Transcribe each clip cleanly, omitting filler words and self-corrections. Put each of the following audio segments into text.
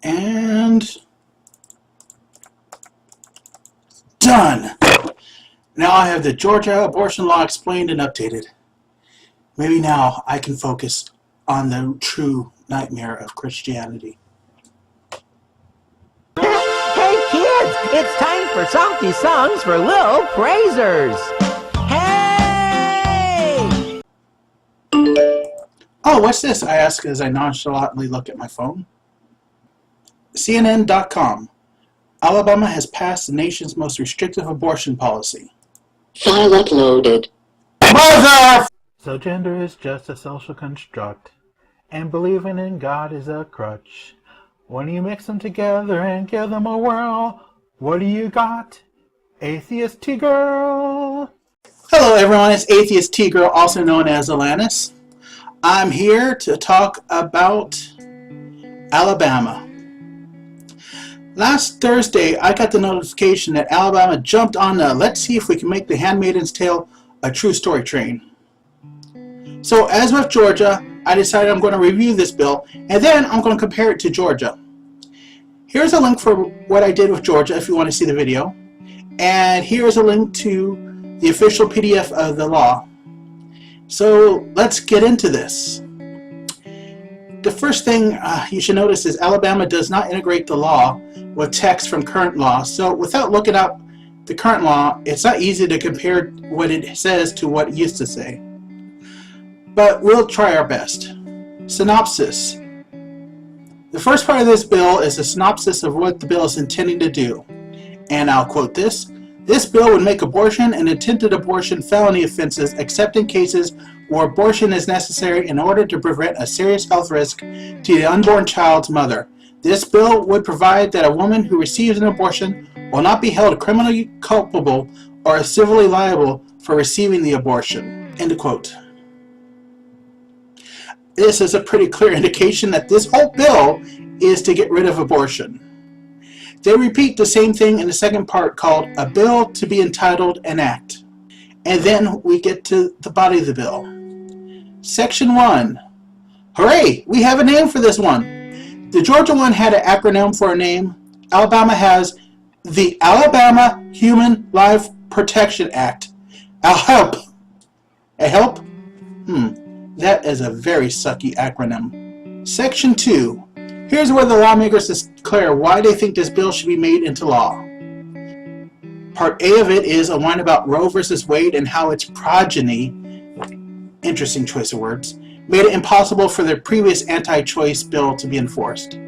And done! Now I have the Georgia abortion law explained and updated. Maybe now I can focus on the true nightmare of Christianity. Hey kids, it's time for Salty Songs for Lil Praisers. Hey! Oh, what's this? I ask as I nonchalantly look at my phone. CNN.com. Alabama has passed the nation's most restrictive abortion policy. File uploaded. Mother! So gender is just a social construct, and believing in God is a crutch. When you mix them together and give them a whirl, what do you got? Atheist T-Girl! Hello everyone, it's Atheist T-Girl, also known as Alanis. I'm here to talk about Alabama. Last Thursday, I got the notification that Alabama jumped on the let's see if we can make The Handmaid's Tale a true story train. So as with Georgia, I decided I'm going to review this bill, and then I'm going to compare it to Georgia. Here's a link for what I did with Georgia if you want to see the video. And here's a link to the official PDF of the law. So let's get into this. The first thing you should notice is Alabama does not integrate the law with text from current law. So without looking up the current law, it's not easy to compare what it says to what it used to say. But we'll try our best. Synopsis. The first part of this bill is a synopsis of what the bill is intending to do. And I'll quote this. This bill would make abortion and attempted abortion felony offenses except in cases where abortion is necessary in order to prevent a serious health risk to the unborn child's mother. This bill would provide that a woman who receives an abortion will not be held criminally culpable or civilly liable for receiving the abortion. End quote. This is a pretty clear indication that this whole bill is to get rid of abortion. They repeat the same thing in the second part called a bill to be entitled an act. And then we get to the body of the bill. Section 1. Hooray! We have a name for this one. The Georgia one had an acronym for a name. Alabama has the Alabama Human Life Protection Act. ALHELP. ALHELP? That is a very sucky acronym. Section 2. Here's where the lawmakers declare why they think this bill should be made into law. Part A of it is a whine about Roe versus Wade and how its progeny, interesting choice of words, made it impossible for their previous anti-choice bill to be enforced.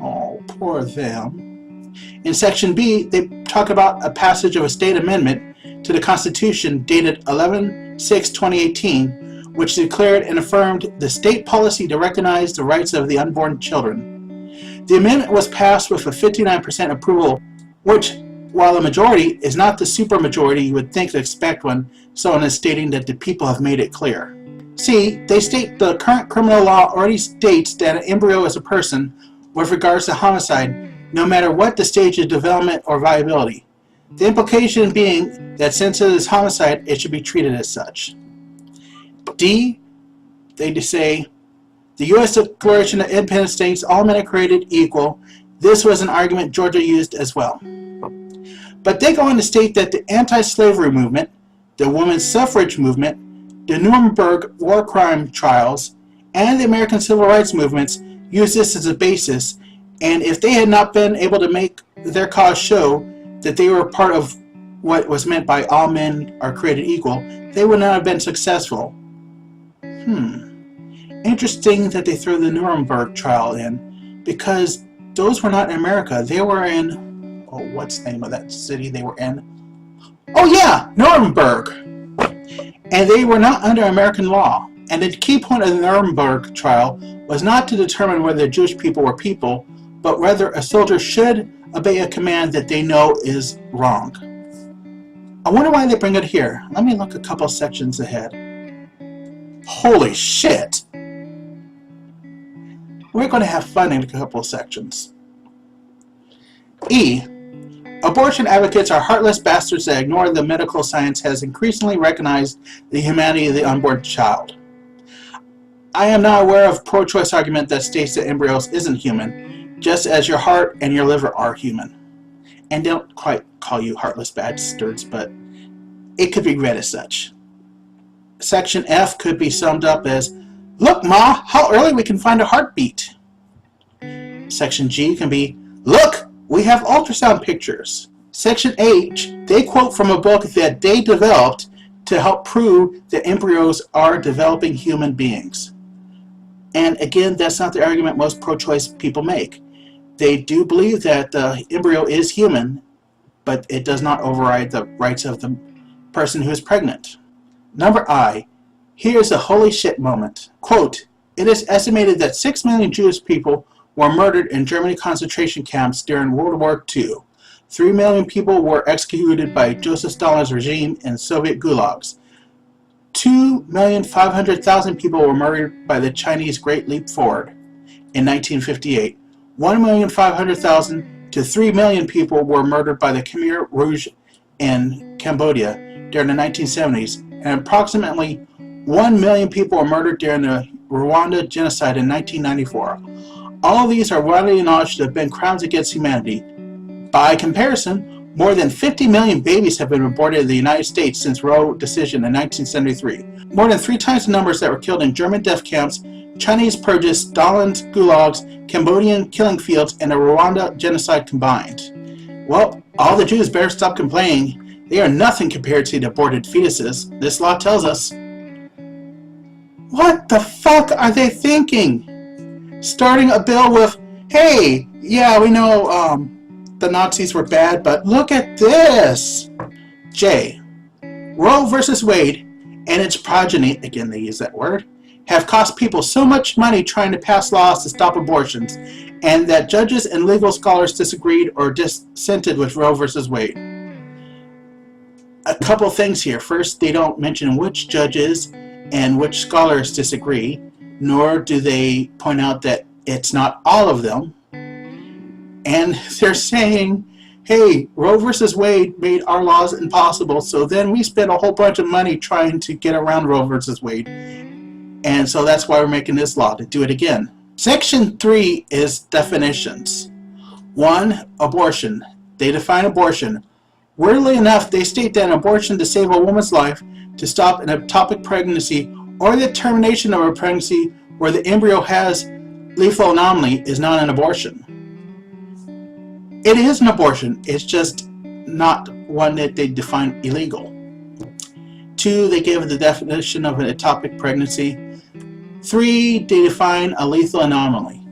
Oh, poor them. In Section B, they talk about a passage of a state amendment to the Constitution dated 11/6/2018, which declared and affirmed the state policy to recognize the rights of the unborn children. The amendment was passed with a 59% approval, which, while a majority, is not the supermajority you would think to expect when someone is stating that the people have made it clear. See, they state the current criminal law already states that an embryo is a person with regards to homicide, no matter what the stage of development or viability. The implication being that since it is homicide, it should be treated as such. D, they say, the U.S. Declaration of Independence states all men are created equal. This was an argument Georgia used as well. But they go on to state that the anti-slavery movement, the women's suffrage movement, the Nuremberg war crime trials, and the American civil rights movements used this as a basis, and if they had not been able to make their cause show that they were part of what was meant by all men are created equal, they would not have been successful. Interesting that they throw the Nuremberg trial in, because those were not in America. They were in, what's the name of that city they were in? Oh yeah, Nuremberg! And they were not under American law. And the key point of the Nuremberg trial was not to determine whether Jewish people were people, but whether a soldier should obey a command that they know is wrong. I wonder why they bring it here. Let me look a couple sections ahead. Holy shit! We're going to have fun in a couple sections. E. Abortion advocates are heartless bastards that ignore the medical science has increasingly recognized the humanity of the unborn child. I am not aware of pro-choice argument that states that embryos isn't human, just as your heart and your liver are human. And they don't quite call you heartless bastards, but it could be read as such. Section F could be summed up as, look, Ma, how early we can find a heartbeat. Section G can be, look, we have ultrasound pictures. Section H, they quote from a book that they developed to help prove that embryos are developing human beings. And again, that's not the argument most pro-choice people make. They do believe that the embryo is human, but it does not override the rights of the person who is pregnant. Number I, here's a holy shit moment. Quote, it is estimated that 6 million Jewish people were murdered in German concentration camps during World War II. 3 million people were executed by Joseph Stalin's regime in Soviet gulags. 2,500,000 people were murdered by the Chinese Great Leap Forward in 1958. 1,500,000 to 3 million people were murdered by the Khmer Rouge in Cambodia during the 1970s, and approximately 1 million people were murdered during the Rwanda genocide in 1994. All of these are widely acknowledged to have been crimes against humanity. By comparison, more than 50 million babies have been aborted in the United States since Roe decision in 1973. More than 3 times the numbers that were killed in German death camps, Chinese purges, Stalin's gulags, Cambodian killing fields, and the Rwanda genocide combined. Well, all the Jews better stop complaining. They are nothing compared to the aborted fetuses. This law tells us. What the fuck are they thinking? Starting a bill with, hey, yeah, we know the Nazis were bad, but look at this. J. Roe versus Wade and its progeny, again they use that word, have cost people so much money trying to pass laws to stop abortions, and that judges and legal scholars disagreed or dissented with Roe versus Wade. A couple things here. First, they don't mention which judges and which scholars disagree, nor do they point out that it's not all of them. And they're saying, hey, Roe versus Wade made our laws impossible, so then we spent a whole bunch of money trying to get around Roe versus Wade. And so that's why we're making this law, to do it again. Section 3 is definitions. 1. Abortion. They define abortion. Weirdly enough, they state that an abortion to save a woman's life, to stop an ectopic pregnancy, or the termination of a pregnancy where the embryo has lethal anomaly is not an abortion. It is an abortion, it's just not one that they define illegal. 2. They give the definition of an ectopic pregnancy. 3. They define a lethal anomaly.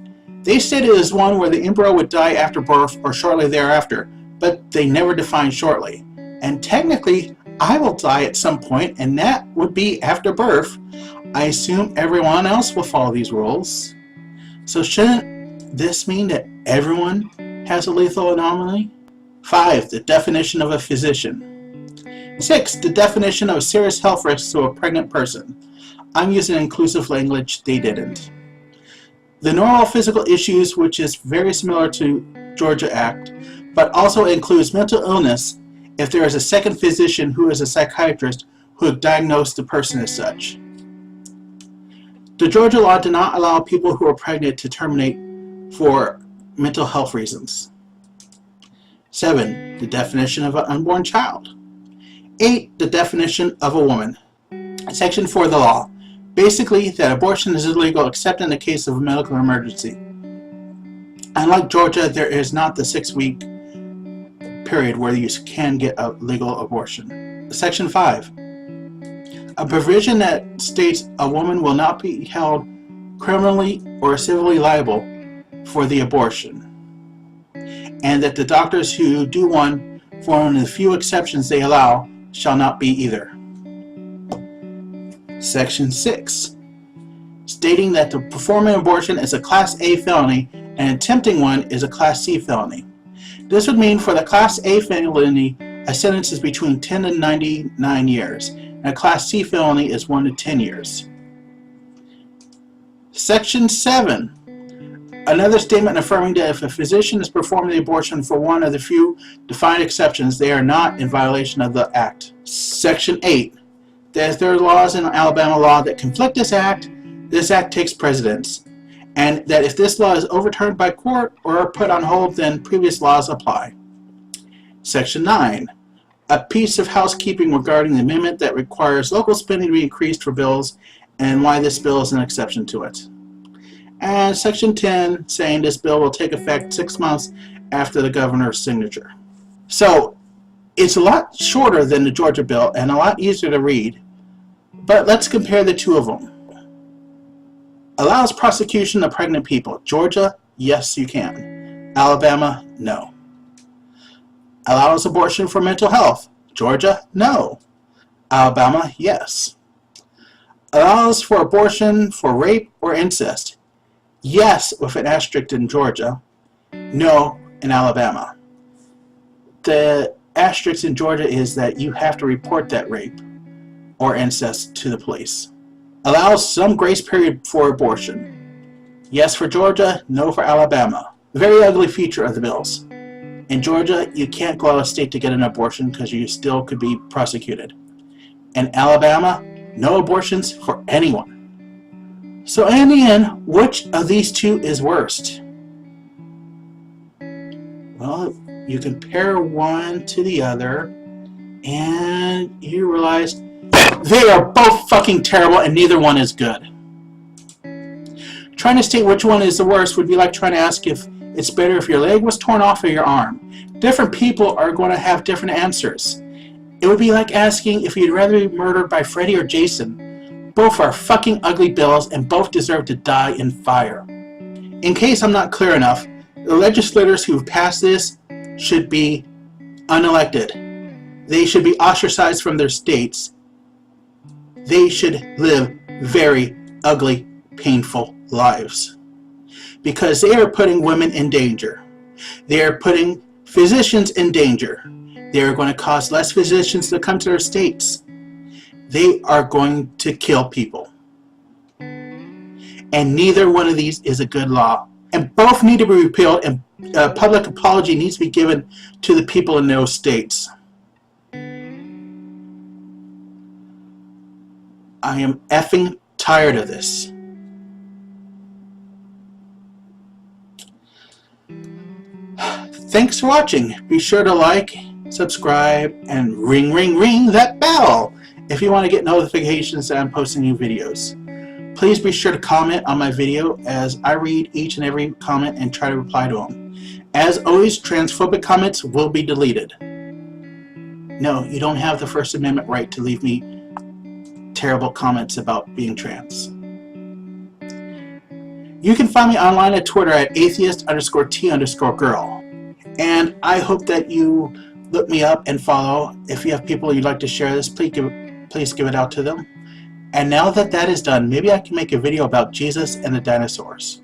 They state it as one where the embryo would die after birth or shortly thereafter, but they never define shortly. And technically, I will die at some point, and that would be after birth. I assume everyone else will follow these rules. So shouldn't this mean that everyone has a lethal anomaly? 5. The definition of a physician. 6. The definition of a serious health risk to a pregnant person. I'm using inclusive language, they didn't. The normal physical issues, which is very similar to Georgia Act, but also includes mental illness if there is a second physician who is a psychiatrist who would diagnose the person as such. The Georgia law did not allow people who are pregnant to terminate for mental health reasons. 7. The definition of an unborn child. 8. The definition of a woman. Section 4 of the law. Basically, that abortion is illegal except in the case of a medical emergency. Unlike Georgia, there is not the 6-week period where you can get a legal abortion. Section 5. A provision that states a woman will not be held criminally or civilly liable for the abortion, and that the doctors who do one, for one of the few exceptions they allow, shall not be either. Section 6. Stating that to perform an abortion is a Class A felony and attempting one is a Class C felony. This would mean for the Class A felony, a sentence is between 10 and 99 years, and a Class C felony is 1 to 10 years. Section 7. Another statement affirming that if a physician is performing the abortion for one of the few defined exceptions, they are not in violation of the Act. Section 8. That if there are laws in Alabama law that conflict this Act takes precedence. and that if this law is overturned by court or put on hold, then previous laws apply. Section 9. A piece of housekeeping regarding the amendment that requires local spending to be increased for bills and why this bill is an exception to it. And Section 10, saying this bill will take effect 6 months after the governor's signature. So, it's a lot shorter than the Georgia bill and a lot easier to read, but let's compare the two of them. Allows prosecution of pregnant people. Georgia, yes you can. Alabama, no. Allows abortion for mental health. Georgia, no. Alabama, yes. Allows for abortion for rape or incest. Yes, with an asterisk in Georgia. No in Alabama. The asterisk in Georgia is that you have to report that rape or incest to the police. Allows some grace period for abortion. Yes for Georgia, no for Alabama. Very ugly feature of the bills. In Georgia, you can't go out of state to get an abortion because you still could be prosecuted. In Alabama, no abortions for anyone. So in the end, which of these two is worst? Well, you compare one to the other and you realize they are both fucking terrible and neither one is good. Trying to state which one is the worst would be like trying to ask if it's better if your leg was torn off or your arm. Different people are going to have different answers. It would be like asking if you'd rather be murdered by Freddy or Jason. Both are fucking ugly bills and both deserve to die in fire. In case I'm not clear enough, the legislators who have passed this should be unelected. They should be ostracized from their states. They should live very ugly, painful lives. Because they are putting women in danger. They are putting physicians in danger. They are going to cause less physicians to come to their states. They are going to kill people. And neither one of these is a good law. And both need to be repealed, and a public apology needs to be given to the people in those states. I am effing tired of this. Thanks for watching. Be sure to like, subscribe, and ring that bell if you want to get notifications that I'm posting new videos. Please be sure to comment on my video as I read each and every comment and try to reply to them. As always, transphobic comments will be deleted. No, you don't have the First Amendment right to leave me terrible comments about being trans. You can find me online at Twitter at atheist_T_girl. And I hope that you look me up and follow. If you have people you'd like to share this, please give it out to them. And now that that is done, maybe I can make a video about Jesus and the dinosaurs.